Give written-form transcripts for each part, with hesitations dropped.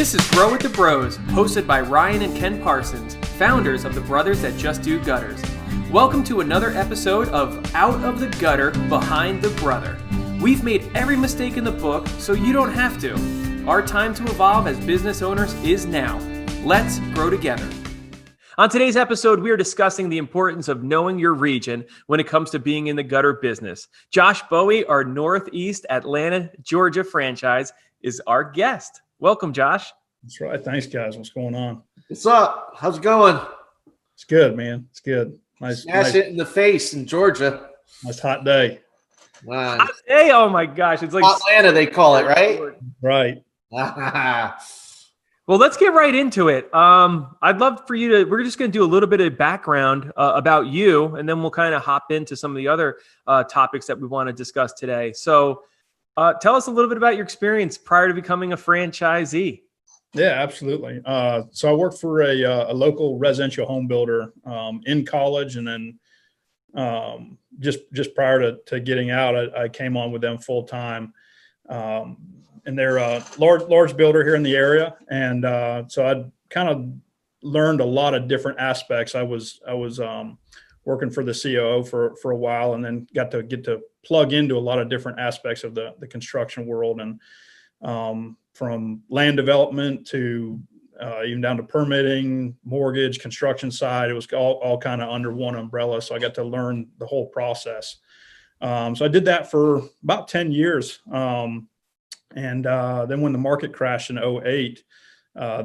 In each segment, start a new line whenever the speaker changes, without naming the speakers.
This is Grow with the Bros, hosted by Ryan and Ken Parsons, founders of the Brothers That Just Do Gutters. Welcome to another episode of Out of the Gutter, Behind the Brother. We've made every mistake in the book, so you don't have to. Our time to evolve as business owners is now. Let's grow together. On today's episode, we are discussing the importance of knowing your region when it comes to being in the gutter business. Josh Bowie, our Northeast Atlanta, Georgia franchise, is our guest. Welcome, Josh.
That's right. Thanks, guys. What's going on?
What's up? How's it going?
It's good, man. It's good. Nice.
Smash it in the face in Georgia.
Nice hot day.
Wow.
Hot day? Oh my gosh. It's like
Atlanta, they call it, right?
Right.
Well, let's get right into it. I'd love for you we're just going to do a little bit of background about you, and then we'll kind of hop into some of the other topics that we want to discuss today. So tell us a little bit about your experience prior to becoming a franchisee.
Yeah, absolutely. So I worked for a local residential home builder in college, and then just prior to getting out, I came on with them full time. And they're a large builder here in the area, and so I'd kind of learned a lot of different aspects. I was working for the COO for a while, and then get to plug into a lot of different aspects of the construction world, and from land development to even down to permitting, mortgage, construction side. It was all kind of under one umbrella. So I got to learn the whole process. So I did that for about 10 years. And then when the market crashed in 2008,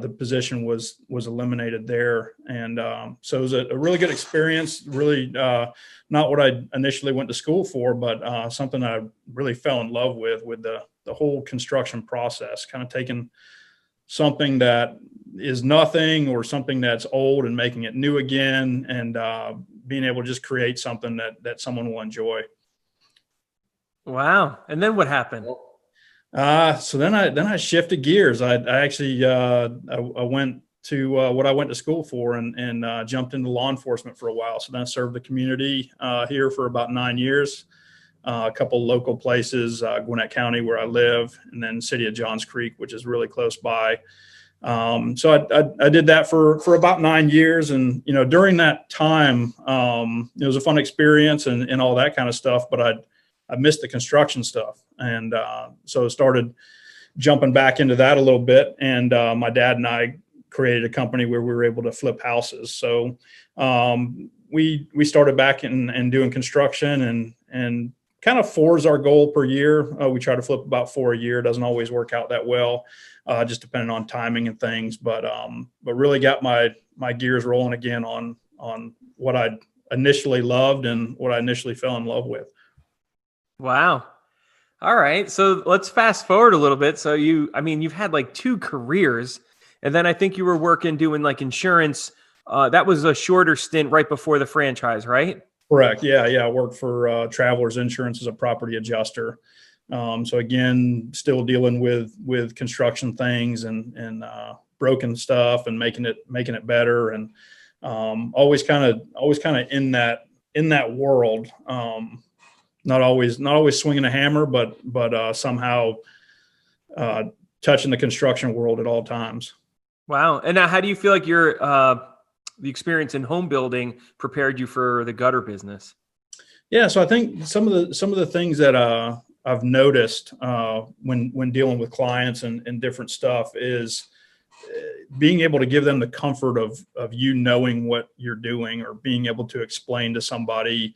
the position was eliminated there. And so it was a really good experience, really not what I initially went to school for, but something I really fell in love with the whole construction process, kind of taking something that is nothing or something that's old and making it new again, and being able to just create something that someone will enjoy. Wow. And then what happened? So then I shifted gears. I actually went to what I went to school for, and jumped into law enforcement for a while. So then I served the community here for about 9 years, a couple local places, Gwinnett County where I live, and then city of Johns Creek, which is really close by. So I did that for about 9 years. And, during that time, it was a fun experience and all that kind of stuff, but I missed the construction stuff. And so I started jumping back into that a little bit. And my dad and I created a company where we were able to flip houses. So we started back and doing construction, and kind of 4 is our goal per year. We try to flip about 4 a year. It doesn't always work out that well, just depending on timing and things. But really got my gears rolling again on what I initially loved and what I initially fell in love with.
Wow. All right. So let's fast forward a little bit. So you've had like 2 careers, and then I think you were doing like insurance. That was a shorter stint right before the franchise, right? Correct.
Yeah. I worked for Travelers Insurance as a property adjuster. So again, still dealing with construction things and broken stuff and making it better, and always kind of in that world. Not always swinging a hammer, but somehow touching the construction world at all times.
Wow. And now how do you feel like the experience in home building prepared you for the gutter business?
Yeah. So I think some of the things that I've noticed when dealing with clients and different stuff is being able to give them the comfort of knowing what you're doing, or being able to explain to somebody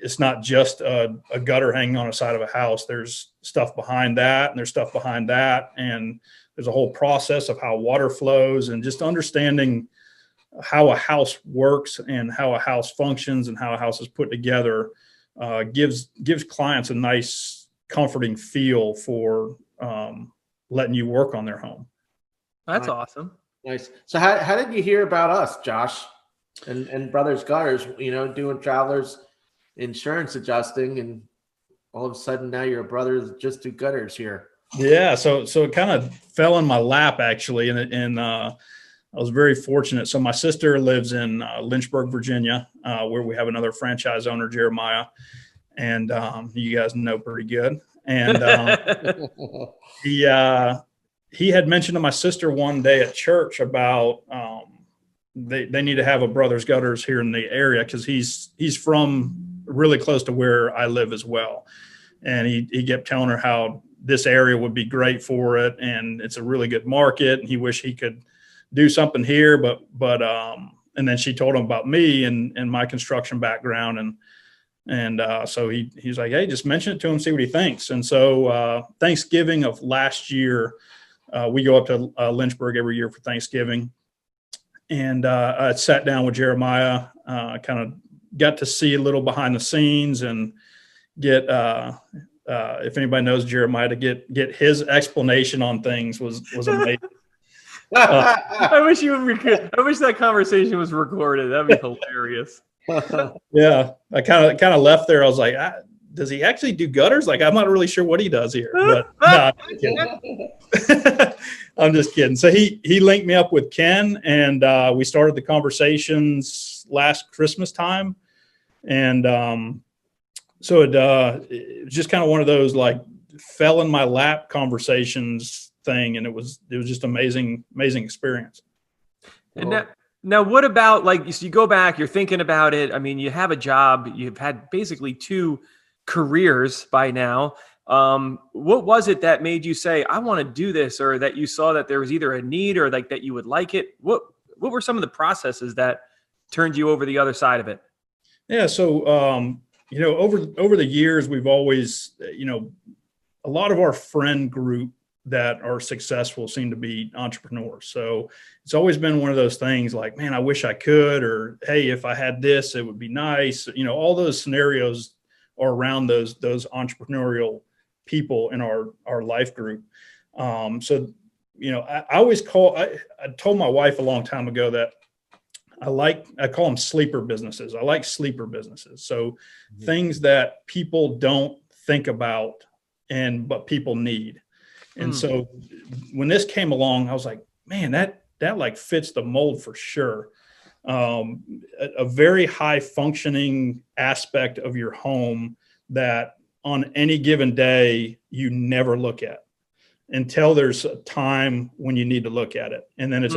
it's not just a gutter hanging on the side of a house. There's stuff behind that, and there's stuff behind that. And there's a whole process of how water flows, and just understanding how a house works and how a house functions and how a house is put together gives clients a nice, comforting feel for letting you work on their home.
That's awesome.
Nice. So how did you hear about us, Josh, and Brothers Gutters, doing Travelers Insurance adjusting, and all of a sudden now you're a Brothers Just Do Gutters here? Yeah.
So it kind of fell in my lap, actually. And I was very fortunate. So my sister lives in Lynchburg, Virginia, where we have another franchise owner, Jeremiah, and you guys know pretty good. And he had mentioned to my sister one day at church about they need to have a Brothers Gutters here in the area, because he's from really close to where I live as well. And he kept telling her how this area would be great for it, and it's a really good market, and he wished he could do something here, but and then she told him about me and my construction background, and so he's like, hey, just mention it to him, see what he thinks. And so Thanksgiving of last year, we go up to Lynchburg every year for Thanksgiving, and I sat down with Jeremiah, kind of got to see a little behind the scenes and get if anybody knows Jeremiah, to get his explanation on things was amazing.
I wish that conversation was recorded. That'd be hilarious.
Yeah, I kind of left there. I was like, does he actually do gutters? Like, I'm not really sure what he does here. But no, I'm kidding. I'm just kidding. So he linked me up with Ken, and we started the conversations last Christmas time, and so it was just kind of one of those like fell in my lap conversations thing, and it was just amazing experience.
And now what about, like, so you go back, you're thinking about it. I mean, you have a job, you've had basically 2 careers by now. What was it that made you say, I want to do this, or that you saw that there was either a need or like that you would like it? What were some of the processes that turned you over the other side of it?
Yeah. So, over the years, we've always, a lot of our friend group that are successful seem to be entrepreneurs. So it's always been one of those things like, man, I wish I could, or, hey, if I had this, it would be nice. All those scenarios are around those entrepreneurial people in our life group. So, I always I told my wife a long time ago that I call them sleeper businesses. I like sleeper businesses. So things that people don't think about but people need. And so when this came along, I was like, man, that like fits the mold for sure. A very high functioning aspect of your home that on any given day, you never look at until there's a time when you need to look at it. And then it's,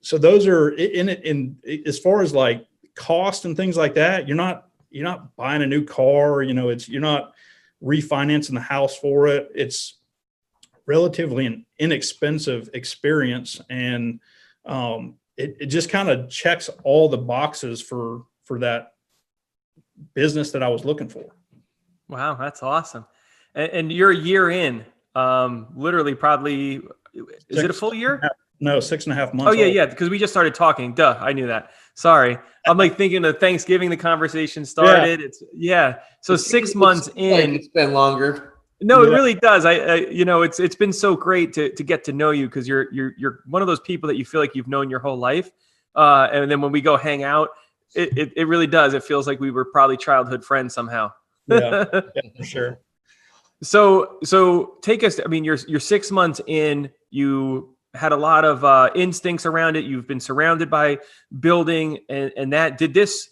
so those are in as far as like cost and things like that, you're not buying a new car, you're not refinancing the house for it. It's relatively an inexpensive experience, and it just kind of checks all the boxes for that business that I was looking for.
Wow, that's awesome. And you're a year in, literally probably, is it a full year?
No, 6.5 months.
Oh yeah, because we just started talking. Duh, I knew that. Sorry. I'm like thinking of Thanksgiving, the conversation started. Yeah. So 6 months in.
It's been longer.
No, it really does. It's been so great to get to know you, because you're one of those people that you feel like you've known your whole life. And then when we go hang out, it really does. It feels like we were probably childhood friends somehow.
Yeah, for sure.
So take us. I mean, you're 6 months in. You had a lot of instincts around it. You've been surrounded by building, and that did this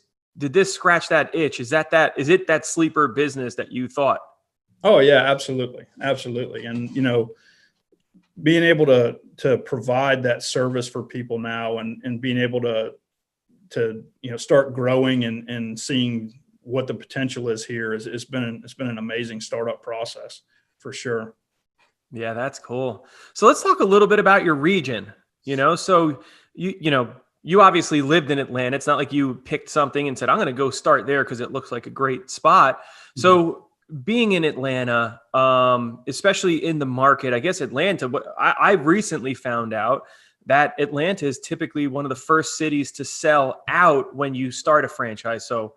scratch that itch? Is it that sleeper business that you thought?
Oh yeah, absolutely. And being able to provide that service for people now, and being able to start growing and seeing what the potential is here it's been an amazing startup process for sure.
Yeah, that's cool. So let's talk a little bit about your region. So you obviously lived in Atlanta. It's not like you picked something and said, I'm going to go start there because it looks like a great spot. So being in Atlanta, especially in the market, I guess Atlanta, I recently found out that Atlanta is typically one of the first cities to sell out when you start a franchise. So,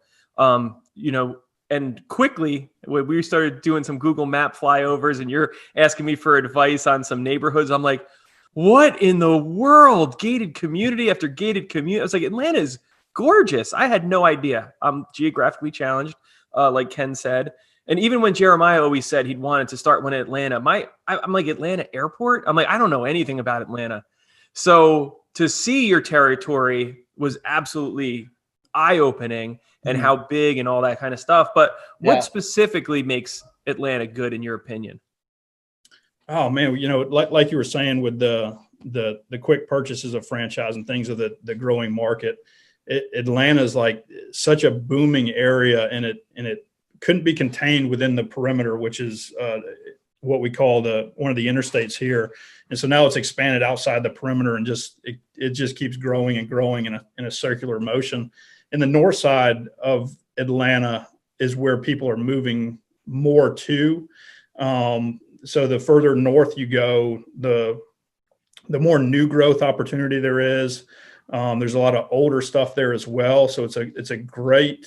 and quickly, when we started doing some Google Map flyovers and you're asking me for advice on some neighborhoods, I'm like, what in the world? Gated community after gated community. I was like, Atlanta is gorgeous. I had no idea. I'm geographically challenged, like Ken said. And even when Jeremiah always said he'd wanted to start one in Atlanta, I'm like, Atlanta Airport? I'm like, I don't know anything about Atlanta. So to see your territory was absolutely eye-opening, and how big and all that kind of stuff. But what specifically makes Atlanta good in your opinion?
Oh man, like you were saying with the quick purchases of franchise and things of the growing market, Atlanta is like such a booming area, and it couldn't be contained within the perimeter, which is what we call one of the interstates here. And so now it's expanded outside the perimeter, and it just keeps growing and growing in a circular motion. And the north side of Atlanta is where people are moving more to. So the further north you go, the more new growth opportunity there is. There's a lot of older stuff there as well. So it's a great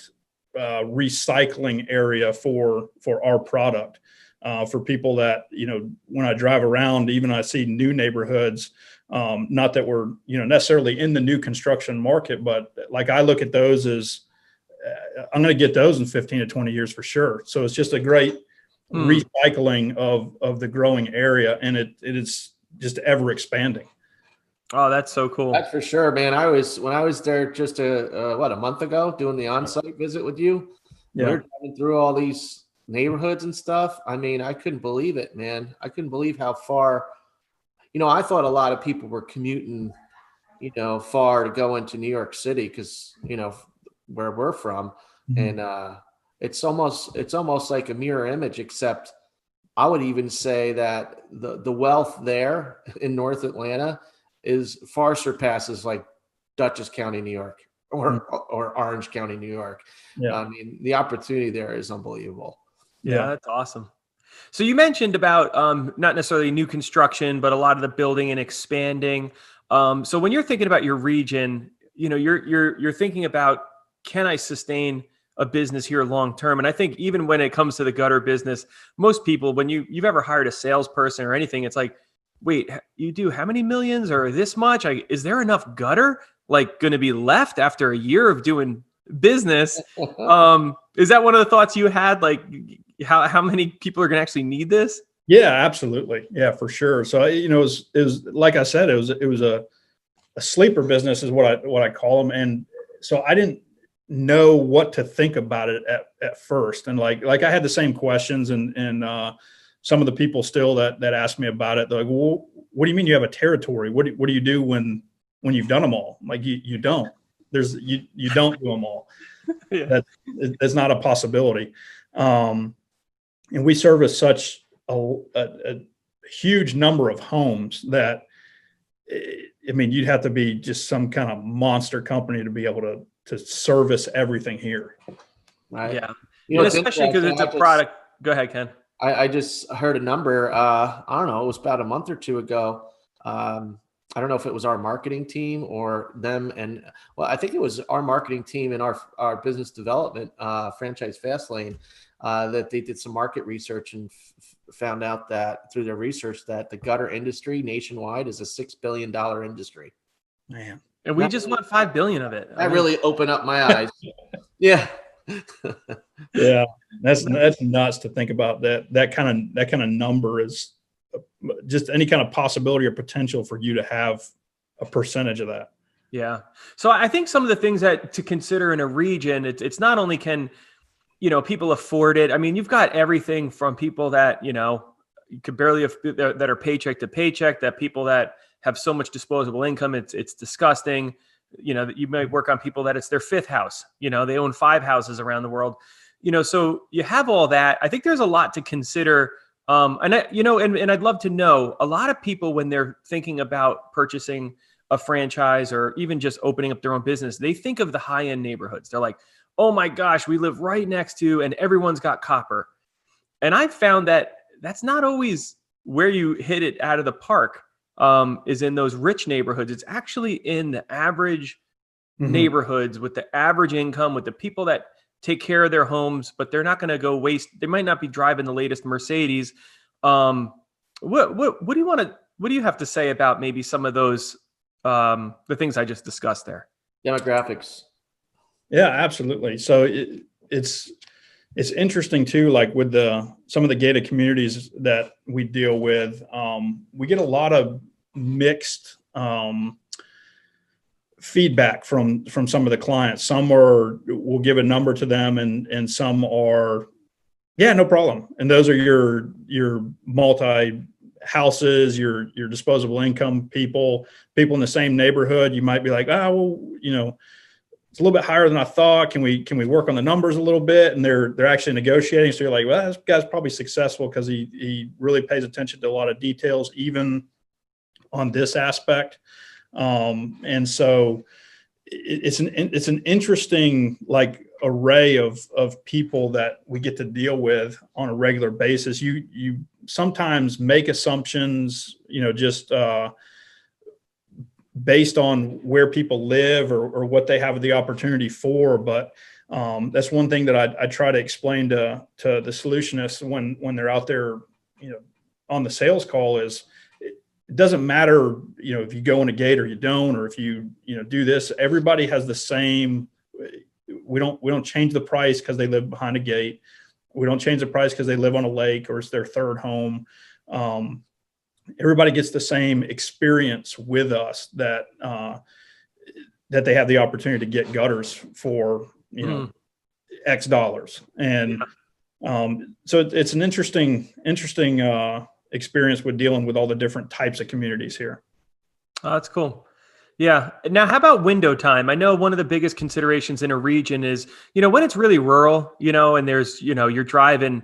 recycling area for our product. For people that, when I drive around, even I see new neighborhoods, not that we're, necessarily in the new construction market, but like I look at those as I'm going to get those in 15 to 20 years for sure. So it's just a great recycling of the growing area, and it is just ever expanding.
Oh, that's so cool.
That's for sure, man. When I was there just a month ago doing the on-site visit with you, we were driving through all these neighborhoods and stuff. I mean, I couldn't believe it, man. I couldn't believe how far, I thought a lot of people were commuting, far to go into New York City because, where we're from. Mm-hmm. And it's almost like a mirror image, except I would even say that the wealth there in North Atlanta far surpasses like Dutchess County, New York, or Orange County, New York. Yeah. I mean, the opportunity there is unbelievable.
Yeah, that's awesome. So you mentioned about not necessarily new construction, but a lot of the building and expanding. So when you're thinking about your region, you're thinking about, can I sustain a business here long term? And I think even when it comes to the gutter business, most people, when you've ever hired a salesperson or anything, it's like, wait, you do how many millions or this much? Is there enough gutter like going to be left after a year of doing business? Is that one of the thoughts you had? Like how many people are going to actually need this?
Yeah, absolutely. Yeah, for sure. So, it was like I said, it was a sleeper business is what I call them. And so I didn't know what to think about it at first. And like I had the same questions and some of the people still that asked me about it. They're like, well, what do you mean you have a territory? What do you do when you've done them all? Like you don't. You don't do them all. Yeah. That's not a possibility. And we service such a huge number of homes that, you'd have to be just some kind of monster company to be able to service everything here.
Right.
Yeah. And especially because it's a product. Go ahead, Ken.
I just heard a number. I don't know. It was about a month or two ago. I don't know if it was our marketing team or them. And I think it was our marketing team and our business development, Franchise Fastlane, that they did some market research and found out that through their research that the gutter industry nationwide is a $6 billion industry.
Man. And we just want 5 billion of it.
That really opened up my eyes. Yeah.
Yeah. That's nuts to think about that kind of number is just any kind of possibility or potential for you to have a percentage of that.
Yeah. So I think some of the things that to consider in a region, it's not only can, people afford it. I mean, you've got everything from people that, you could barely that are paycheck to paycheck, that people that have so much disposable income. It's disgusting. That you might work on people that it's their fifth house, they own 5 houses around the world, so you have all that. I think there's a lot to consider. And I'd love to know, a lot of people, when they're thinking about purchasing a franchise or even just opening up their own business, they think of the high-end neighborhoods. They're like, oh my gosh, we live right next to, and everyone's got copper. And I've found that that's not always where you hit it out of the park, is in those rich neighborhoods. It's actually in the average neighborhoods with the average income, with the people that take care of their homes, but they're not going to go waste. They might not be driving the latest Mercedes. What do you have to say about maybe some of those, the things I just discussed there?
Demographics.
Yeah, absolutely. So it's interesting too, like with some of the gated communities that we deal with, we get a lot of mixed feedback from some of the clients. Some we'll give a number to them and some are, yeah, no problem. And those are your multi houses, your disposable income people in the same neighborhood, you might be like, oh, well, it's a little bit higher than I thought. Can we work on the numbers a little bit? And they're actually negotiating. So you're like, well, this guy's probably successful because he really pays attention to a lot of details, even on this aspect. And so it's an interesting array of people that we get to deal with on a regular basis. You sometimes make assumptions, just based on where people live or what they have the opportunity for. But that's one thing that I try to explain to the solutionists when they're out there, on the sales call is it doesn't matter, if you go in a gate or you don't, or if you do this, everybody has the same. We don't change the price because they live behind a gate. We don't change the price because they live on a lake or it's their third home. Everybody gets the same experience with us that they have the opportunity to get gutters for X dollars, and so it's an interesting experience with dealing with all the different types of communities here.
Oh, that's cool. Yeah. Now, how about window time? I know one of the biggest considerations in a region is, when it's really rural, and there's, you're driving.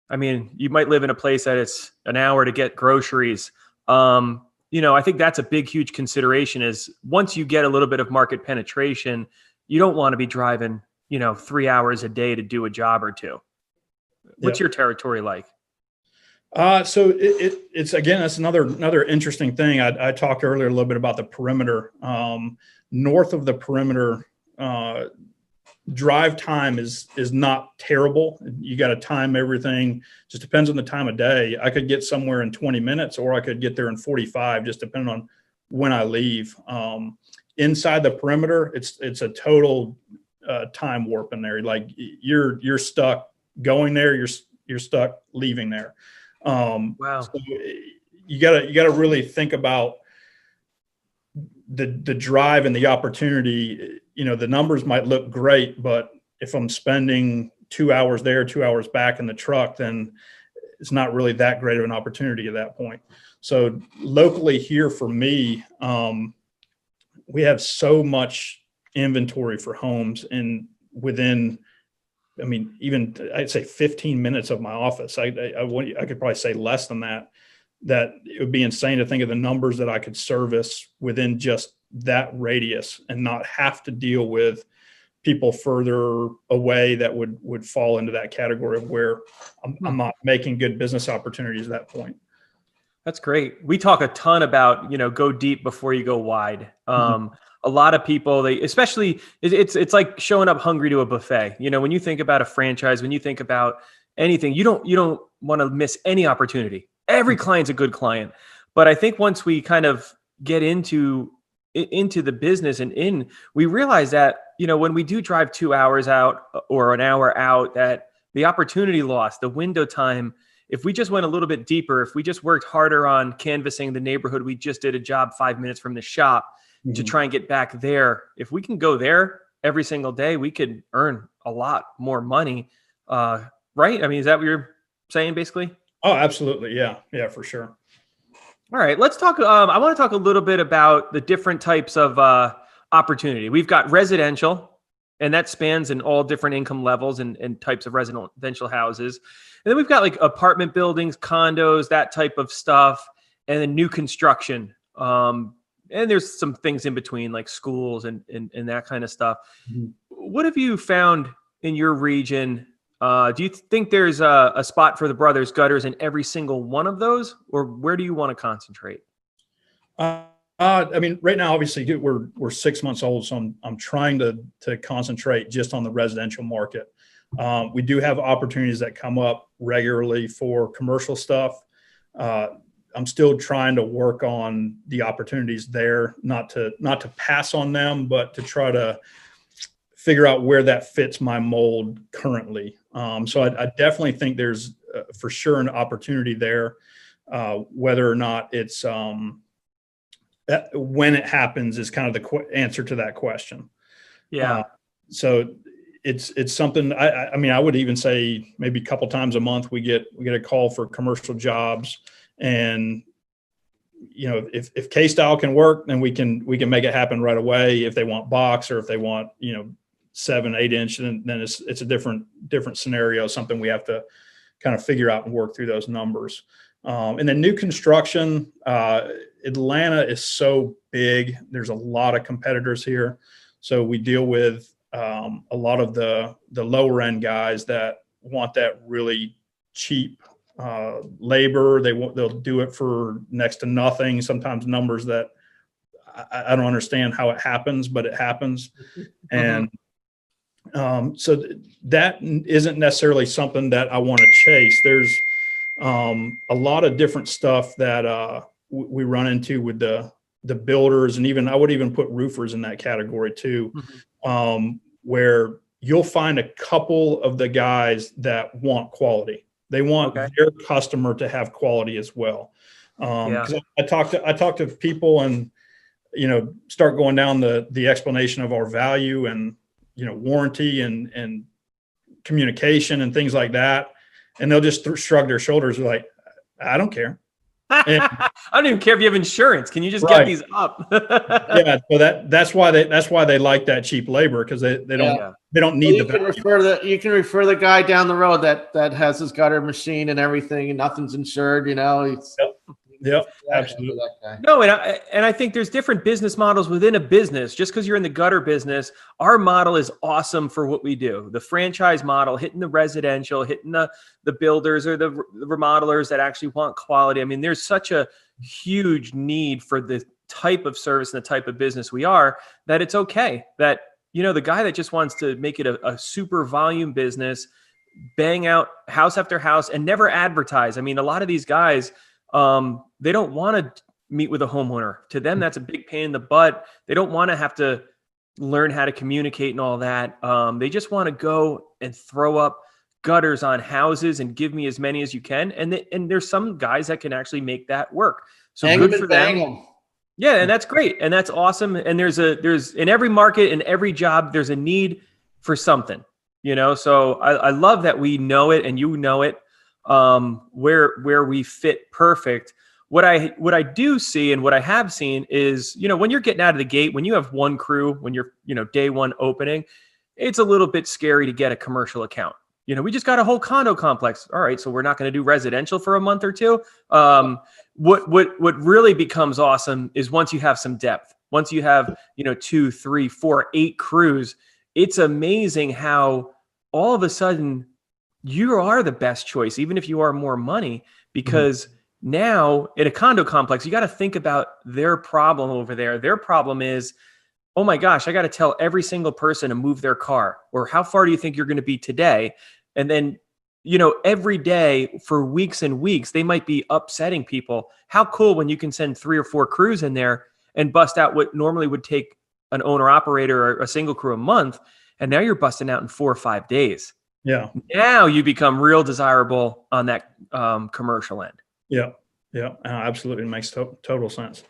I mean, you might live in a place that it's an hour to get groceries. I think that's a big, huge consideration is once you get a little bit of market penetration, you don't want to be driving, 3 hours a day to do a job or two. What's your territory like?
So it's again, that's another interesting thing. I talked earlier a little bit about the perimeter. North of the perimeter, drive time is not terrible. You got to time everything. Just depends on the time of day. I could get somewhere in 20 minutes or I could get there in 45, just depending on when I leave. Inside the perimeter, it's a total time warp in there. Like you're stuck going there. You're stuck leaving there.
Wow.
So you gotta really think about the drive and the opportunity. The numbers might look great, but if I'm spending 2 hours there, 2 hours back in the truck, then it's not really that great of an opportunity at that point. So locally here for me, we have so much inventory for homes and within, even I'd say 15 minutes of my office. I could probably say less than that it would be insane to think of the numbers that I could service within just that radius and not have to deal with people further away that would fall into that category of where I'm not making good business opportunities at that point.
That's great. We talk a ton about, go deep before you go wide. A lot of people, especially it's like showing up hungry to a buffet. When you think about a franchise, when you think about anything, you don't want to miss any opportunity. Every client's a good client. But I think once we kind of get into the business and we realize that, when we do drive 2 hours out or an hour out, that the opportunity loss, the window time, if we just went a little bit deeper, if we just worked harder on canvassing the neighborhood, we just did a job 5 minutes from the shop to try and get back there. If we can go there every single day, we could earn a lot more money. Right? Is that what you're saying basically?
Oh, absolutely. Yeah. Yeah, for sure.
All right, let's talk. I want to talk a little bit about the different types of opportunity. We've got residential, and that spans in all different income levels and types of residential houses. And then we've got like apartment buildings, condos, that type of stuff, and then new construction. And there's some things in between like schools and that kind of stuff. Mm-hmm. What have you found in your region? Do you think there's a spot for the Brothers Gutters in every single one of those, or where do you want to concentrate?
Right now, obviously, we're 6 months old, so I'm trying to concentrate just on the residential market. We do have opportunities that come up regularly for commercial stuff. I'm still trying to work on the opportunities there, not to pass on them, but to try to figure out where that fits my mold currently. So I definitely think there's for sure an opportunity there. Whether or not it's when it happens is kind of the answer to that question.
Yeah.
So it's something. I would even say maybe a couple times a month we get a call for commercial jobs, and if K-style can work, then we can make it happen right away. If they want box, or if they want, 7-8 inch, then it's a different scenario, something we have to kind of figure out and work through those numbers. And then new construction, Atlanta is so big. There's a lot of competitors here. So we deal with a lot of the lower end guys that want that really cheap labor. They'll do it for next to nothing. Sometimes numbers that I don't understand how it happens, but it happens. And so that isn't necessarily something that I want to chase. There's a lot of different stuff that we run into with the builders, and even I would even put roofers in that category too, where you'll find a couple of the guys that want quality. They want their customer to have quality as well. 'Cause I talk to people and, start going down the explanation of our value and, warranty and communication and things like that. And they'll just shrug their shoulders like, I don't care. And,
I don't even care if you have insurance. Can you just get these up?
Yeah. So that's why they like that cheap labor, because they don't need
the value. You can refer the guy down the road that has his gutter machine and everything, and nothing's insured.
Yep, absolutely.
No, and I think there's different business models within a business. Just because you're in the gutter business, our model is awesome for what we do. The franchise model, hitting the residential, hitting the builders or the remodelers that actually want quality. I mean, there's such a huge need for the type of service and the type of business we are, that it's okay that, the guy that just wants to make it a super volume business, bang out house after house and never advertise. I mean, a lot of these guys, they don't want to meet with a homeowner. To them, that's a big pain in the butt. They don't want to have to learn how to communicate and all that. They just want to go and throw up gutters on houses and give me as many as you can. And there's some guys that can actually make that work. So good for them. Yeah, and that's great. And that's awesome. And there's in every market, in every job, there's a need for something, So I love that we know it and you know it. Where we fit perfect. What I do see and what I have seen is, when you're getting out of the gate, when you have one crew, when you're, day one opening, it's a little bit scary to get a commercial account. We just got a whole condo complex. All right. So we're not going to do residential for a month or two. What really becomes awesome is once you have some depth, once you have, 2, 3, 4, 8 crews, it's amazing how all of a sudden you are the best choice, even if you are more money, because now in a condo complex, you got to think about their problem over there. Their problem is, oh my gosh, I got to tell every single person to move their car, or how far do you think you're going to be today? And then, every day for weeks and weeks, they might be upsetting people. How cool when you can send 3 or 4 crews in there and bust out what normally would take an owner operator or a single crew a month. And now you're busting out in 4 or 5 days.
Yeah.
Now you become real desirable on that commercial end.
Yeah. Yeah. Absolutely. It makes total sense.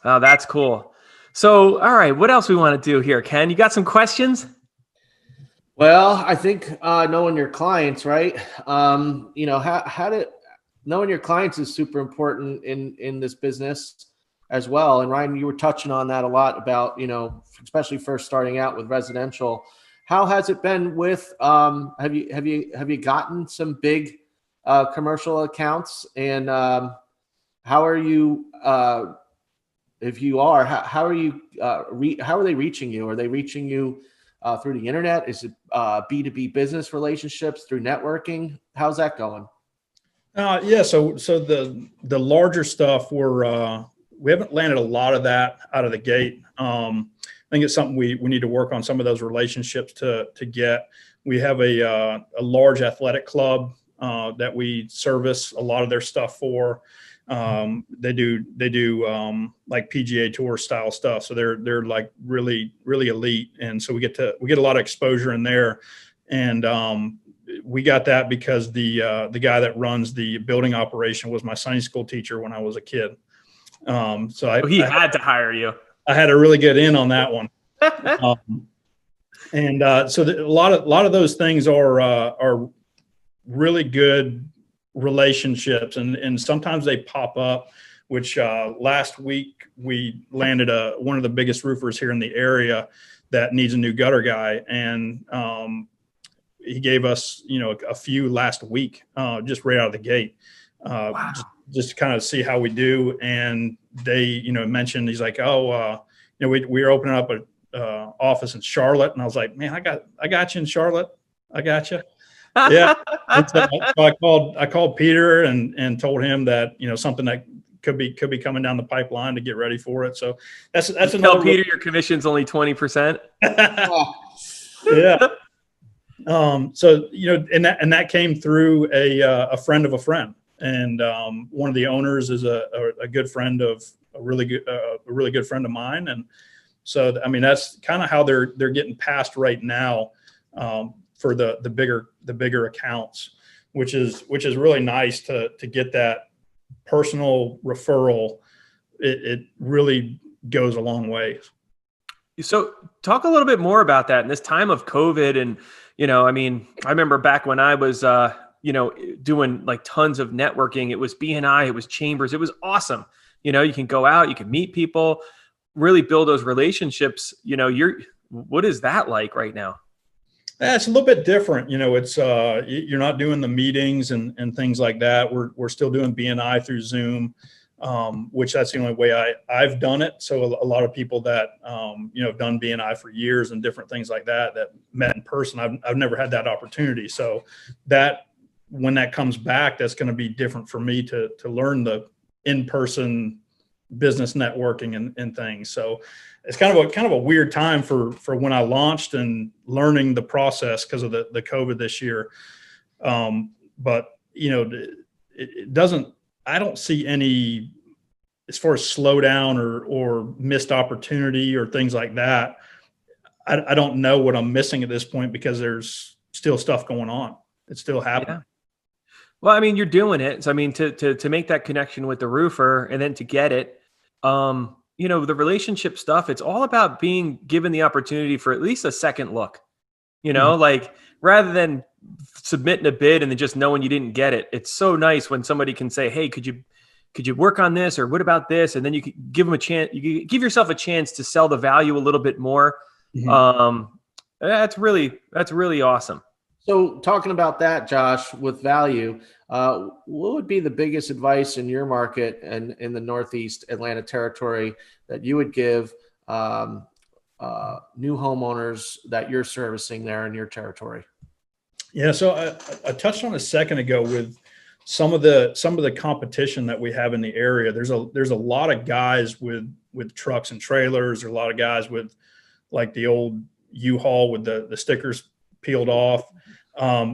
Oh, that's cool. So, all right. What else we want to do here, Ken? You got some questions?
Well, I think knowing your clients, right? Knowing your clients is super important in this business as well. And Ryan, you were touching on that a lot about, especially first starting out with residential. How has it been with, have you gotten some big commercial accounts, and how are you, if you are, how are you, how are they reaching you? Are they reaching you through the internet? Is it B2B business relationships through networking? How's that going?
Yeah. So the larger stuff, we haven't landed a lot of that out of the gate. I think it's something we need to work on, some of those relationships to get. We have a large athletic club that we service a lot of their stuff for. They do like PGA Tour style stuff. So they're like really, really elite. And so we get a lot of exposure in there. And we got that because the guy that runs the building operation was my Sunday school teacher when I was a kid. So
he had to hire you.
I had a really good in on that one. So a lot of those things are really good relationships, and sometimes they pop up which last week we landed one of the biggest roofers here in the area that needs a new gutter guy. And he gave us, a few last week, just right out of the gate,
Wow.
just to kind of see how we do. And they, mentioned, he's like, we were opening up a office in Charlotte. And I was like, man, I got you in Charlotte. I got you. Yeah. So I called Peter and told him that, something that could be coming down the pipeline to get ready for it. So that's another.
Tell Peter your commission's only 20%.
Yeah. So, and that came through a friend of a friend. And one of the owners is a good friend of a really good friend of mine. And so, I mean, that's kind of how they're getting passed right now for the bigger accounts, which is really nice to get that personal referral. It really goes a long way.
So talk a little bit more about that in this time of COVID. And, I remember back when I was, doing like tons of networking, it was BNI, it was chambers. It was awesome. You can go out, you can meet people, really build those relationships. What is that like right now?
It's a little bit different. It's you're not doing the meetings and things like that. We're still doing BNI through Zoom, which that's the only way I've done it. So a lot of people that have done BNI for years and different things like that met in person, I've never had that opportunity. So that when that comes back, that's going to be different for me to learn the in-person business networking and things. So it's kind of a weird time for when I launched and learning the process because of the COVID this year. But it doesn't, I don't see any, as far as slowdown or missed opportunity or things like that. I don't know what I'm missing at this point because there's still stuff going on. It's still happening.
Yeah. Well, I mean, you're doing it. So, I mean, to make that connection with the roofer and then to get it, the relationship stuff, it's all about being given the opportunity for at least a second look, like rather than submitting a bid and then just knowing you didn't get it. It's so nice when somebody can say, hey, could you work on this? Or what about this? And then you could give them a chance. You give yourself a chance to sell the value a little bit more. Mm-hmm. That's really awesome.
So talking about that, Josh, with value, what would be the biggest advice in your market and in the Northeast Atlanta territory that you would give new homeowners that you're servicing there in your territory?
Yeah, so I touched on a second ago with some of the competition that we have in the area. There's a lot of guys with trucks and trailers. There's a lot of guys with like the old U-Haul with the stickers peeled off.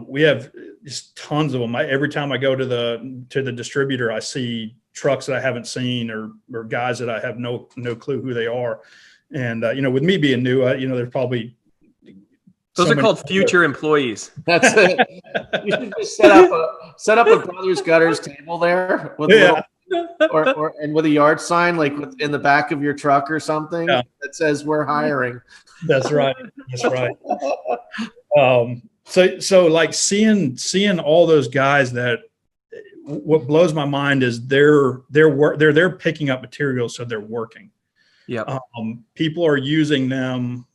We have just tons of them. Every time I go to the distributor, I see trucks that I haven't seen or guys that I have no clue who they are. And, with me being new, there's probably.
Those are called future employees.
That's it. You should just set up a Brothers Gutters table there with and with a yard sign, like in the back of your truck or something that says we're hiring.
That's right. That's right. So like seeing all those guys that what blows my mind is they're there picking up materials. So they're working. Yeah. People are using them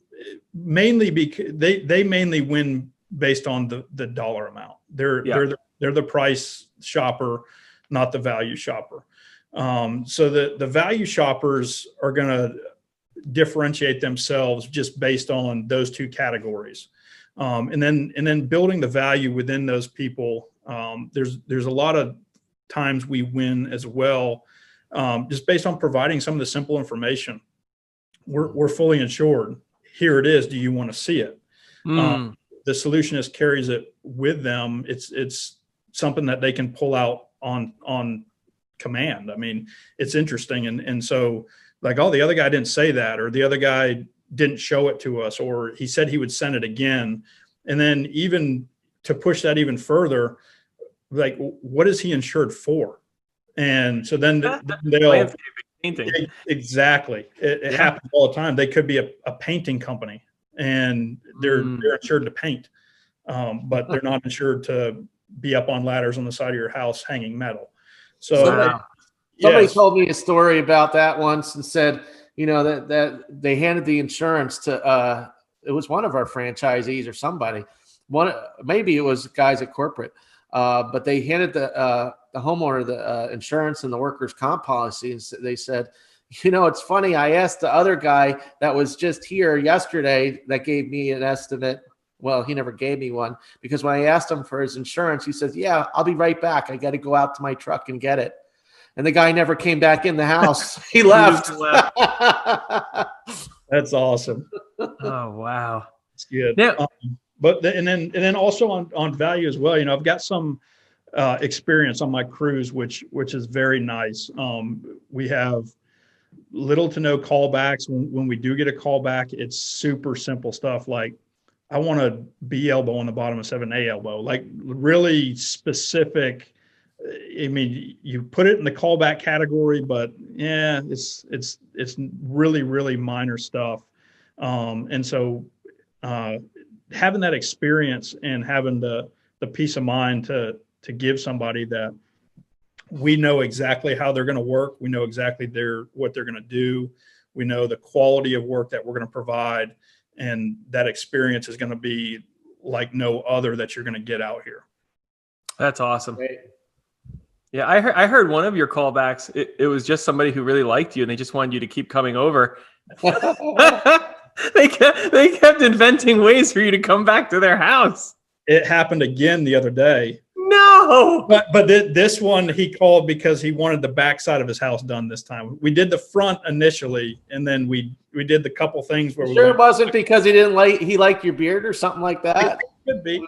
mainly because they mainly win based on the dollar amount. They're the price shopper, not the value shopper. So the value shoppers are going to differentiate themselves just based on those two categories. And then building the value within those people. There's a lot of times we win as well, just based on providing some of the simple information. We're fully insured. Here it is. Do you want to see it? The solutionist carries it with them. It's something that they can pull out on command. I mean, it's interesting. And so like, oh, the other guy didn't say that, or the other guy didn't show it to us, or he said he would send it again. And then even to push that even further, like, what is he insured for? And so then they'll
painting.
Exactly. It happens all the time. They could be a painting company and they're insured to paint, but they're not insured to be up on ladders on the side of your house hanging metal. So
Somebody
Yes.
told me a story about that once and said, that they handed the insurance to it was one of our franchisees or somebody. Maybe it was guys at corporate, but they handed the homeowner the insurance and the workers' comp policy, and they said, it's funny. I asked the other guy that was just here yesterday that gave me an estimate. Well, he never gave me one because when I asked him for his insurance, he says, "Yeah, I'll be right back. I got to go out to my truck and get it." And the guy never came back in the house. He left.
That's awesome.
Oh, wow.
It's good.
Now,
And then also on value as well. I've got some experience on my crews, which is very nice. We have little to no callbacks. When we do get a callback, it's super simple stuff like, I want a B elbow on the bottom of 7A elbow, like really specific. I mean, you put it in the callback category, but yeah, it's really, really minor stuff. And so having that experience and having the peace of mind to give somebody that we know exactly how they're going to work. We know exactly what they're going to do. We know the quality of work that we're going to provide. And that experience is going to be like no other that you're going to get out here.
That's awesome.
Great.
Yeah, I heard one of your callbacks. It was just somebody who really liked you, and they just wanted you to keep coming over. They kept inventing ways for you to come back to their house.
It happened again the other day.
No,
but this one he called because he wanted the backside of his house done this time. We did the front initially, and then we did the couple things where
it wasn't because he liked your beard or something like that.
Could be.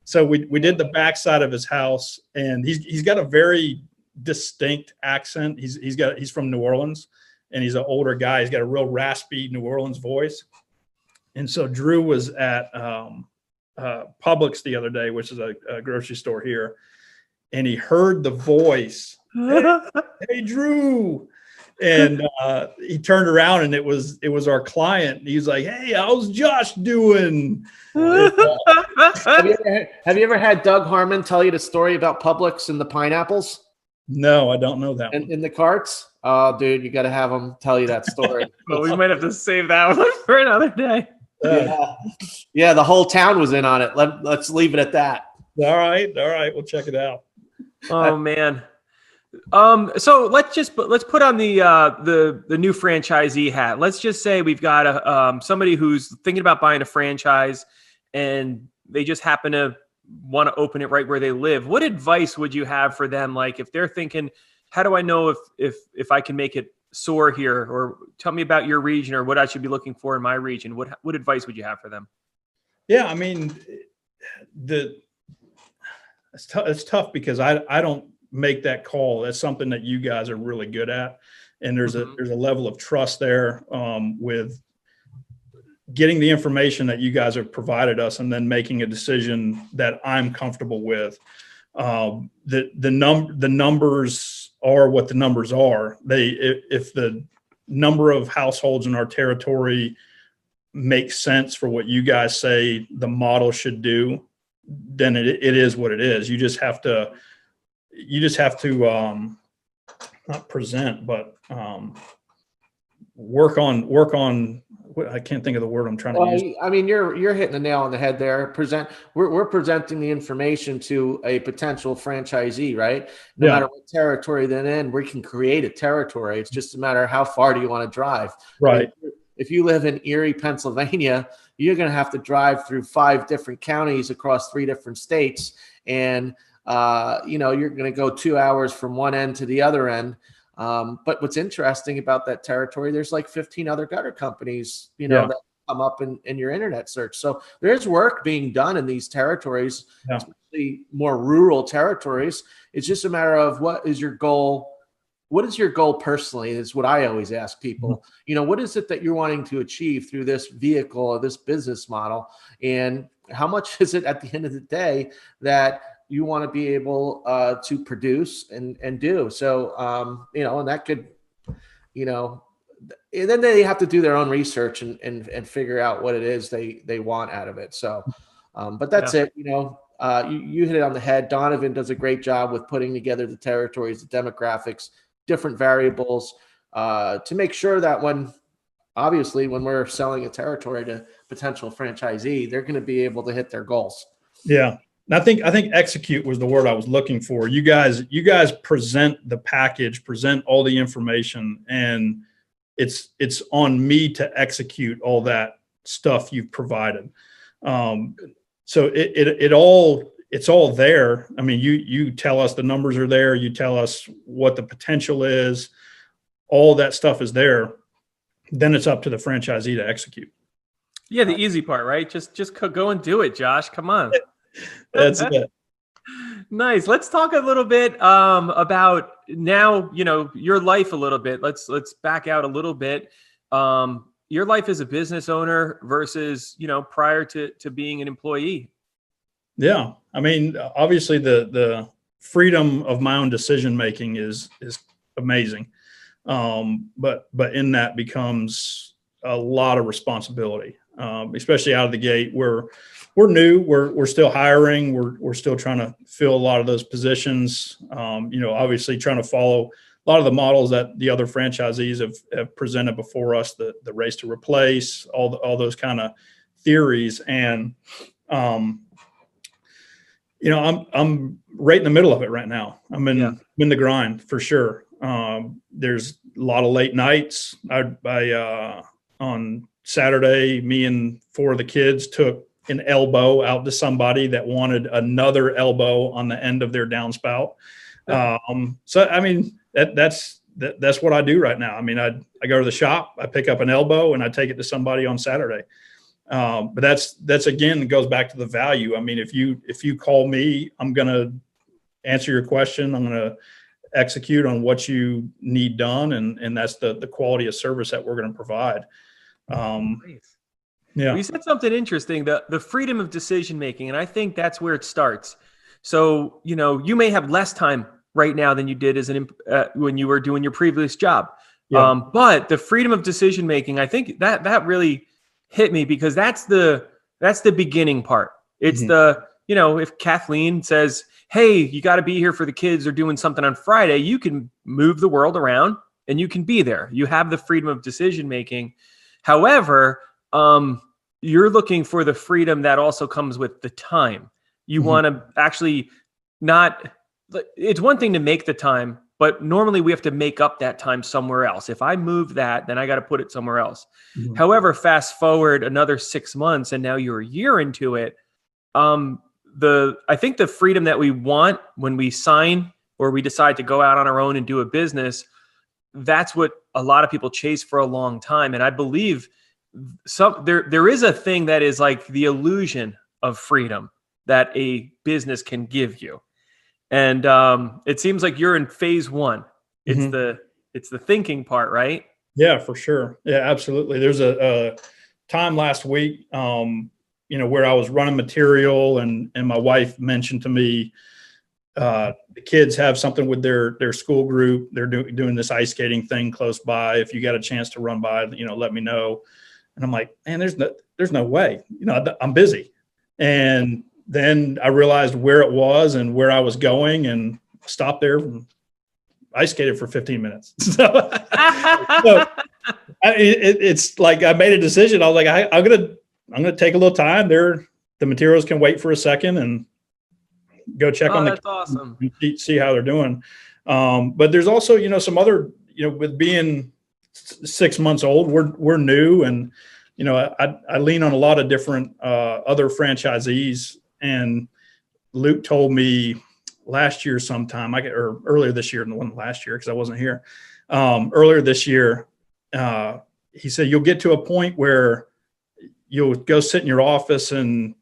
So we did the backside of his house, and he's got a very distinct accent. He's from New Orleans, and he's an older guy. He's got a real raspy New Orleans voice. And so Drew was at Publix the other day, which is a grocery store here, and he heard the voice, hey Drew. And he turned around, and it was our client. He's like, "Hey, how's Josh doing?"
Have you ever had Doug Harmon tell you the story about Publix and the pineapples?
No, I don't know that.
In the carts? Oh, dude, you got to have him tell you that story.
Well, we might have to save that one for another day.
Yeah, the whole town was in on it. Let's leave it at that.
All right, we'll check it out.
Oh man. So let's put on the new franchisee hat. Let's just say we've got somebody who's thinking about buying a franchise, and they just happen to want to open it right where they live. What advice would you have for them? Like if they're thinking, how do I know if I can make it soar here, or tell me about your region or what I should be looking for in my region? What advice would you have for them?
Yeah, I mean, it's tough because I don't make that call. That's something that you guys are really good at, and there's a level of trust there with getting the information that you guys have provided us, and then making a decision that I'm comfortable with. The numbers are what the numbers are. If the number of households in our territory makes sense for what you guys say the model should do, then it is what it is. You just have to not present, but work on. I can't think of the word I'm trying to use.
I mean, you're hitting the nail on the head there. We're presenting the information to a potential franchisee, right? No matter what territory they're in, we can create a territory. It's just a matter of how far do you want to drive.
Right.
I mean, if you live in Erie, Pennsylvania, you're going to have to drive through 5 different counties across 3 different states, and you're going to go 2 hours from one end to the other end. But what's interesting about that territory, there's like 15 other gutter companies, that come up in your internet search. So there's work being done in these territories, especially more rural territories. It's just a matter of what is your goal? What is your goal personally is what I always ask people. What is it that you're wanting to achieve through this vehicle or this business model? And how much is it at the end of the day that you want to be able to produce and do? So, and that could, and then they have to do their own research and figure out what it is they want out of it. So, but that's it. You hit it on the head. Donovan does a great job with putting together the territories, the demographics, different variables to make sure that when we're selling a territory to potential franchisee, they're going to be able to hit their goals.
Yeah. And I think execute was the word I was looking for. You guys present the package, present all the information, and it's on me to execute all that stuff you've provided. So it's all there. I mean, you tell us the numbers are there. You tell us what the potential is. All that stuff is there. Then it's up to the franchisee to execute.
Yeah, the easy part, right? Just go and do it, Josh. Come on.
That's it.
Nice. Let's talk a little bit about now, your life a little bit. Let's back out a little bit. Your life as a business owner versus, prior to being an employee.
Yeah. I mean, obviously the freedom of my own decision making is amazing. But in that becomes a lot of responsibility, especially out of the gate. We're new. We're still hiring. We're still trying to fill a lot of those positions. Obviously trying to follow a lot of the models that the other franchisees have presented before us, the race to replace, all those kind of theories. And, I'm right in the middle of it right now. I'm in the grind for sure. There's a lot of late nights. On Saturday, me and 4 of the kids took an elbow out to somebody that wanted another elbow on the end of their downspout. So, I mean, that's what I do right now. I mean, I go to the shop, I pick up an elbow, and I take it to somebody on Saturday. But that's again, it goes back to the value. I mean, if you call me, I'm going to answer your question. I'm going to execute on what you need done. And that's the quality of service that we're going to provide.
Nice.
Yeah.
Well, you said something interesting, the freedom of decision-making. And I think that's where it starts. So, you may have less time right now than you did when you were doing your previous job.
Yeah.
But the freedom of decision-making, I think that really hit me, because that's the beginning part. It's if Kathleen says, hey, you got to be here for the kids, or doing something on Friday, you can move the world around and you can be there. You have the freedom of decision-making. However, you're looking for the freedom that also comes with the time. You want to actually it's one thing to make the time, but normally we have to make up that time somewhere else. If I move that, then I got to put it somewhere else. However, fast forward another 6 months and now you're a year into it. I think the freedom that we want when we sign or we decide to go out on our own and do a business, that's what a lot of people chase for a long time. And I believe there is a thing that is like the illusion of freedom that a business can give you. And it seems like you're in phase 1. It's the thinking part, right?
Yeah, for sure. Yeah, absolutely. There's a time last week, where I was running material and my wife mentioned to me, the kids have something with their school group. They're doing this ice skating thing close by. If you got a chance to run by, let me know. And I'm like, man, there's no way, I'm busy. And then I realized where it was and where I was going, and stopped there and ice skated for 15 minutes. It's like I made a decision. I was like, I'm gonna take a little time there. The materials can wait for a second and go check on
that's awesome.
And see how they're doing. But there's also, some other, with being 6 months old, we're new, and I lean on a lot of different other franchisees. And Luke told me last year sometime, or earlier this year, and the one last year because I wasn't here. Earlier this year, he said you'll get to a point where you'll go sit in your office and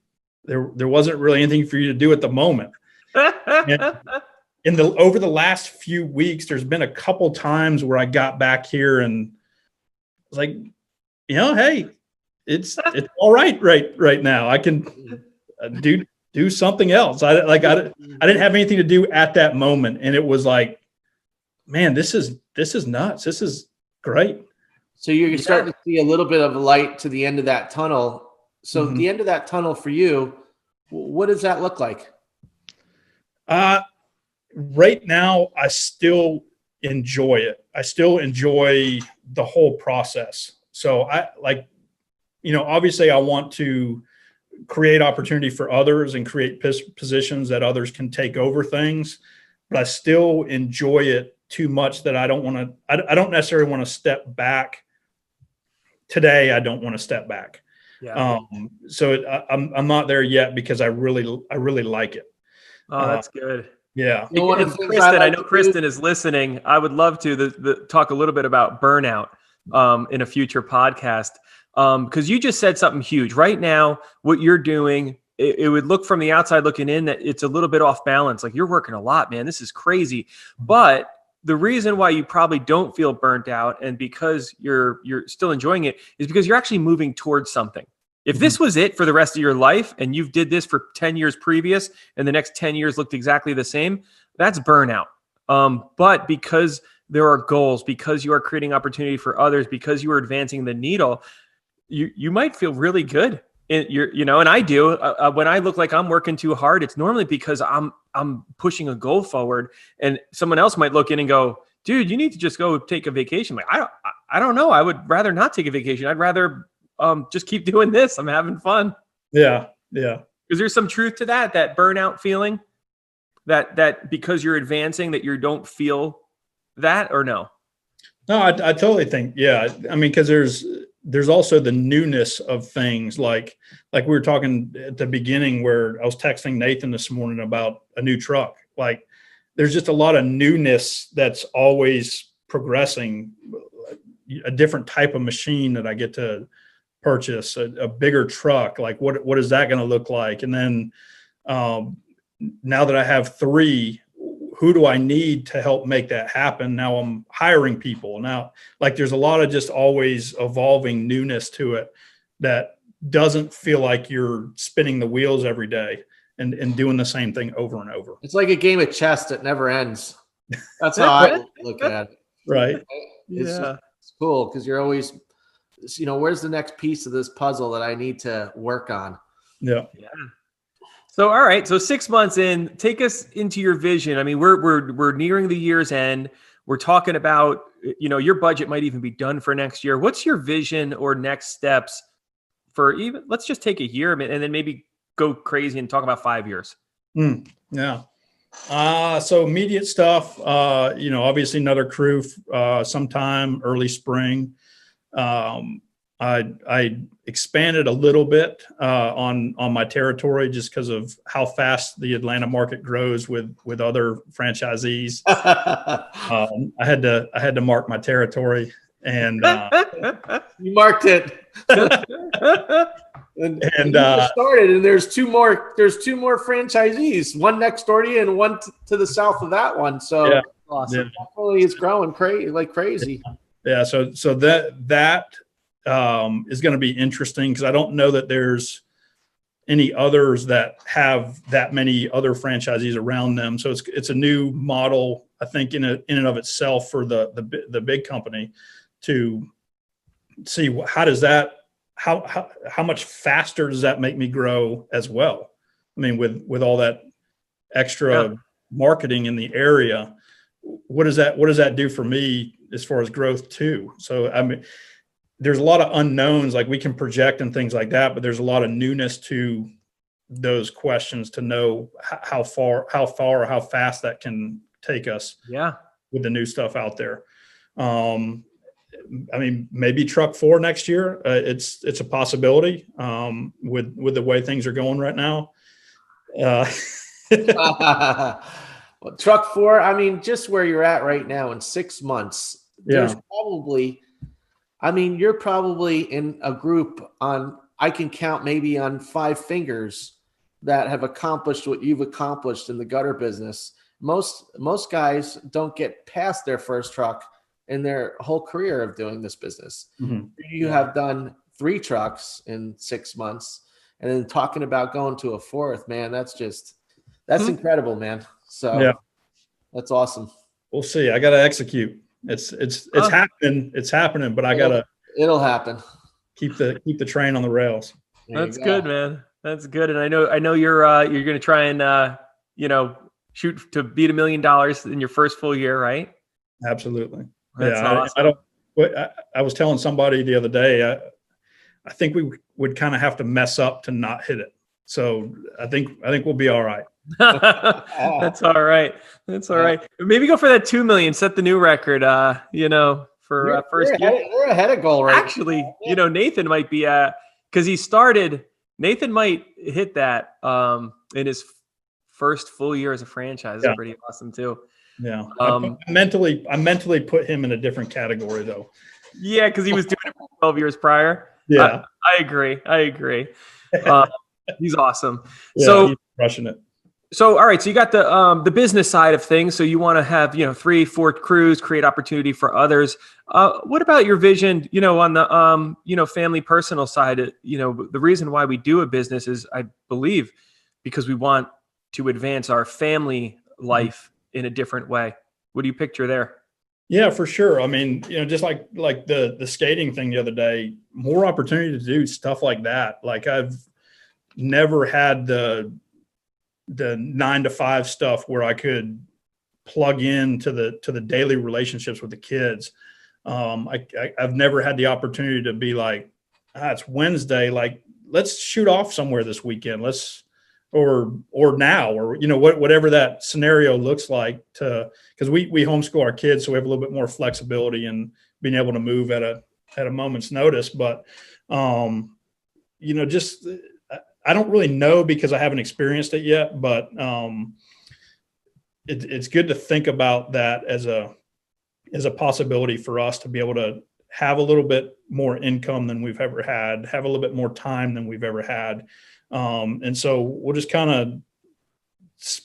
there wasn't really anything for you to do at the moment. And over the last few weeks, there's been a couple times where I got back here and was like, hey, it's all right now. I can do something else. I didn't have anything to do at that moment, and it was like, man, this is nuts. This is great.
So you're starting to see a little bit of a light to the end of that tunnel. So the end of that tunnel for you, What does that look like?
Right now, I still enjoy it. I still enjoy the whole process. So obviously I want to create opportunity for others and create positions that others can take over things, but I still enjoy it too much that I don't necessarily want to step back today. I don't want to step back.
Yeah.
I'm not there yet because I really like it.
Oh, that's good.
Yeah.
And Kristen, I know Kristen is listening. I would love to talk a little bit about burnout in a future podcast. Because you just said something huge. Right now, what you're doing, it would look from the outside looking in that it's a little bit off balance. Like, you're working a lot, man. This is crazy. But the reason why you probably don't feel burnt out, and because you're still enjoying it, is because you're actually moving towards something. If this was it for the rest of your life, and you've did this for 10 years previous, and the next 10 years looked exactly the same, that's burnout. But because there are goals, because you are creating opportunity for others, because you are advancing the needle, you might feel really good. And I do. When I look like I'm working too hard, it's normally because I'm pushing a goal forward, and someone else might look in and go, "Dude, you need to just go take a vacation." Like, I don't know. I would rather not take a vacation. I'd rather just keep doing this. I'm having fun.
Yeah.
Is there some truth to that burnout feeling? That because you're advancing, that you don't feel that, or no?
No, I totally think, yeah. I mean, because there's also the newness of things, like we were talking at the beginning where I was texting Nathan this morning about a new truck. Like, there's just a lot of newness that's always progressing, a different type of machine that I get to purchase, a bigger truck. Like, what is that going to look like? And then now that I have 3, who do I need to help make that happen? Now I'm hiring people. Now, like, there's a lot of just always evolving newness to it that doesn't feel like you're spinning the wheels every day and doing the same thing over and over.
It's like a game of chess that never ends. That's how I look at it.
Right.
It's cool because you're always, where's the next piece of this puzzle that I need to work on?
Yeah.
So, all right. So 6 months in, take us into your vision. I mean, we're nearing the year's end. We're talking about, your budget might even be done for next year. What's your vision or next steps for let's just take a year and then maybe go crazy and talk about 5 years.
Yeah. So immediate stuff, obviously another crew sometime early spring. I expanded a little bit on my territory just because of how fast the Atlanta market grows with other franchisees. I had to mark my territory, and
you marked it. and started, and there's two more franchisees, one next door to you and one to the south of that one. So
yeah.
Awesome. Yeah. Definitely is growing crazy.
Yeah. So that is going to be interesting because I don't know that there's any others that have that many other franchisees around them. So it's a new model, I think, in and of itself for the big company to see how much faster does that make me grow as well? I mean, with all that extra marketing in the area, what does that do for me as far as growth too? So, I mean, there's a lot of unknowns, like we can project and things like that, but there's a lot of newness to those questions to know how far or how fast that can take us.
Yeah.
With the new stuff out there. I mean, maybe truck 4 next year. It's a possibility with the way things are going right now.
Well, truck 4, I mean, just where you're at right now in 6 months, there's probably, I mean, you're probably in a group I can count maybe on 5 fingers that have accomplished what you've accomplished in the gutter business. Most guys don't get past their first truck in their whole career of doing this business. Mm-hmm. You have done 3 trucks in 6 months, and then talking about going to a 4th, man, that's incredible, man. So that's awesome.
We'll see. I got to execute. It's happening. It's happening, but it'll happen. Keep the train on the rails.
That's good, man. That's good. And I know you're going to try and, shoot to beat $1 million in your first full year, right?
Absolutely.
That's
Yeah.
awesome.
I was telling somebody the other day, I think we would kind of have to mess up to not hit it. So I think we'll be all right.
That's all right. That's all right. Maybe go for that 2 million, set the new record, for first year.
We're ahead of goal right
Actually, Nathan might be because Nathan might hit that in his first full year as a franchise. That's pretty awesome too.
Yeah. I mentally put him in a different category though.
Yeah, because he was doing it for 12 years prior.
Yeah.
I agree. He's awesome.
Yeah,
so
he's crushing it.
So, all right. So you got the business side of things. So you want to have, 3-4 crews, create opportunity for others. What about your vision, on the, family personal side? The reason why we do a business is, I believe, because we want to advance our family life in a different way. What do you picture there?
Yeah, for sure. I mean, just like the skating thing the other day, more opportunity to do stuff like that. Like I've never had the 9 to 5 stuff where I could plug into the daily relationships with the kids. I've never had the opportunity to be like, it's Wednesday. Like, let's shoot off somewhere this weekend. Or now, or, whatever that scenario looks like because we homeschool our kids. So we have a little bit more flexibility and being able to move at a moment's notice. But, just, I don't really know because I haven't experienced it yet, but it's good to think about that as a possibility for us to be able to have a little bit more income than we've ever had, have a little bit more time than we've ever had. And so we'll just kind of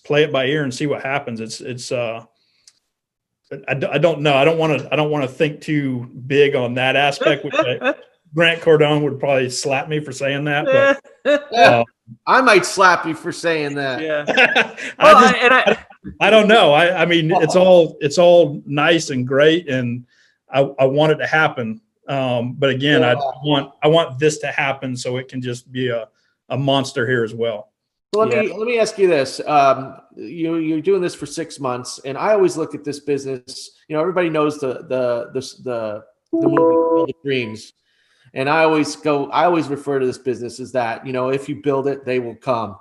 play it by ear and see what happens. I don't know. I don't want to think too big on that aspect, which Grant Cardone would probably slap me for saying that, but
I might slap you for saying that.
Yeah.
I don't know. I mean, it's all nice and great, and I want it to happen. But again, I want this to happen so it can just be a monster here as well.
So let me ask you this. You're doing this for 6 months, and I always look at this business. Everybody knows the movie Field of Dreams. And I always refer to this business as that, if you build it, they will come.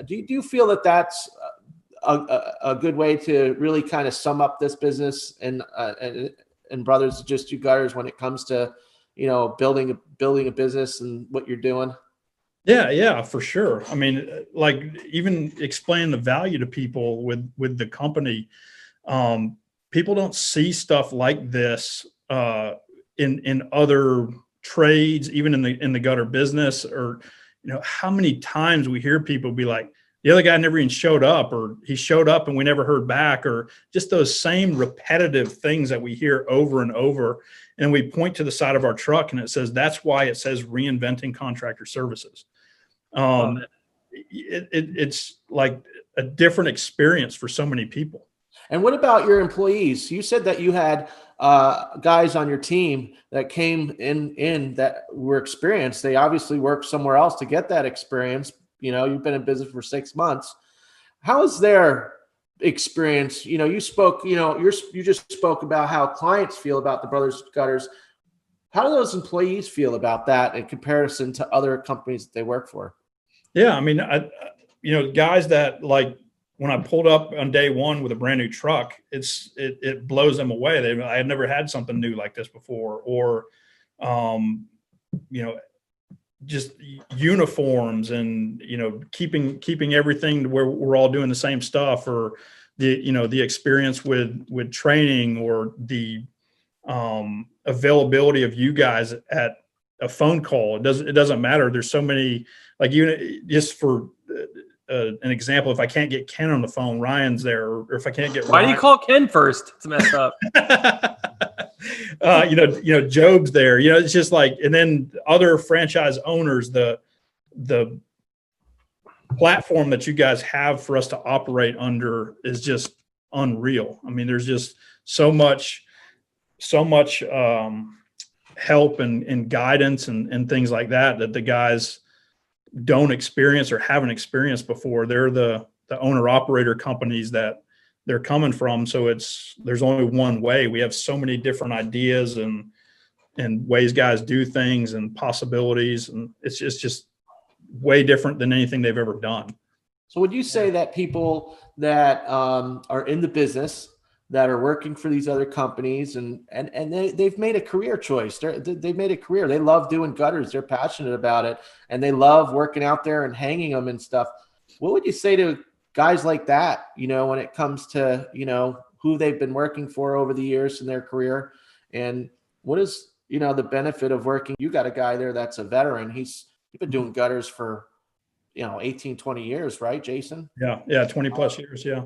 Do you feel that that's a good way to really kind of sum up this business and Brothers Just Do Gutters when it comes to, building a business and what you're doing?
Yeah, for sure. I mean, like even explain the value to people with the company. People don't see stuff like this in other trades, even in the gutter business, or how many times we hear people be like, the other guy never even showed up, or he showed up and we never heard back, or just those same repetitive things that we hear over and over. And we point to the side of our truck and it says, that's why it says Reinventing Contractor Services. It's like a different experience for so many people.
And what about your employees? You said that you had guys on your team that came in that were experienced. They obviously worked somewhere else to get that experience. You've been in business for 6 months. How is their experience? You just spoke about how clients feel about the Brothers Gutters. How do those employees feel about that in comparison to other companies that they work for?
Yeah, I mean, guys that, like, when I pulled up on day one with a brand new truck, it blows them away. I had never had something new like this before, or, just uniforms and, keeping everything to where we're all doing the same stuff, or the experience with training, or the availability of you guys at a phone call. It doesn't matter. There's so many, like, just for an example, if I can't get Ken on the phone, Ryan's there, or if I can't get
Why do you call Ken first? It's messed up.
Job's there, it's just like, and then other franchise owners, the platform that you guys have for us to operate under is just unreal. I mean, there's just so much help and guidance and things like that the guys don't experience or haven't experienced before. They're the owner operator companies that they're coming from. So there's only one way. We have so many different ideas and ways guys do things and possibilities. And it's just way different than anything they've ever done.
So would you say that people that are in the business, that are working for these other companies and they've made a career choice. They've made a career. They love doing gutters. They're passionate about it and they love working out there and hanging them and stuff. What would you say to guys like that, when it comes to, who they've been working for over the years in their career? And what is, the benefit of working? You got a guy there that's a veteran. He's been doing gutters for, 18, 20 years, right, Jason?
Yeah. 20 plus years. Yeah.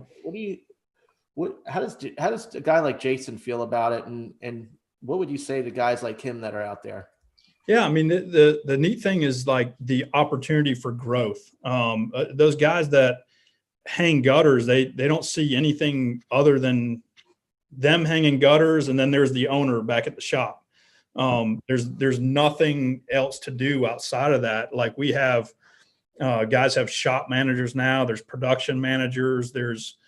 How does a guy like Jason feel about it? And what would you say to guys like him that are out there?
Yeah. I mean, the neat thing is like the opportunity for growth. Those guys that hang gutters, they don't see anything other than them hanging gutters. And then there's the owner back at the shop. There's nothing else to do outside of that. Like we have, guys have shop managers now. There's production managers. There's,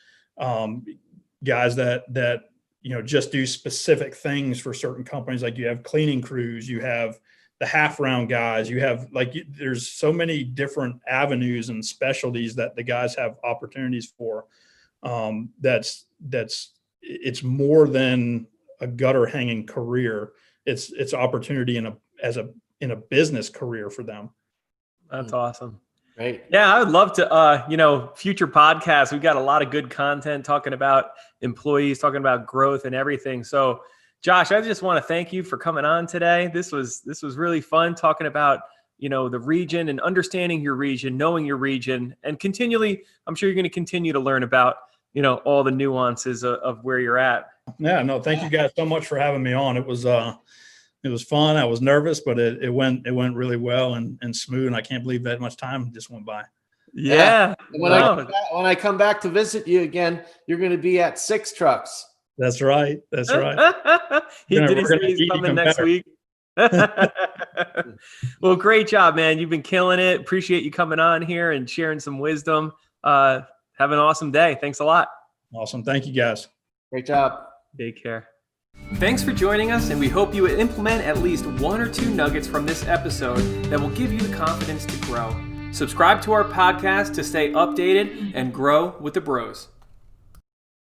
guys that just do specific things for certain companies. Like you have cleaning crews, you have the half round guys, you have there's so many different avenues and specialties that the guys have opportunities for. It's more than a gutter hanging career. It's opportunity in a business career for them.
That's awesome.
Right.
Yeah, I would love to, future podcasts. We've got a lot of good content talking about employees, talking about growth and everything. So, Josh, I just want to thank you for coming on today. This was really fun talking about, the region and understanding your region, knowing your region, and continually, I'm sure you're going to continue to learn about, all the nuances of where you're at.
Yeah, no, thank you guys so much for having me on. It was fun. I was nervous, but it went really well and smooth. And I can't believe that much time just went by.
Yeah.
When I come back to visit you again, you're going to be at Six Trucks.
That's right.
He say he's coming next week. Well, great job, man. You've been killing it. Appreciate you coming on here and sharing some wisdom. Have an awesome day. Thanks a lot.
Awesome. Thank you, guys.
Great job.
Take care. Thanks for joining us, and we hope you implement at least 1 or 2 nuggets from this episode that will give you the confidence to grow. Subscribe to our podcast to stay updated and grow with the bros.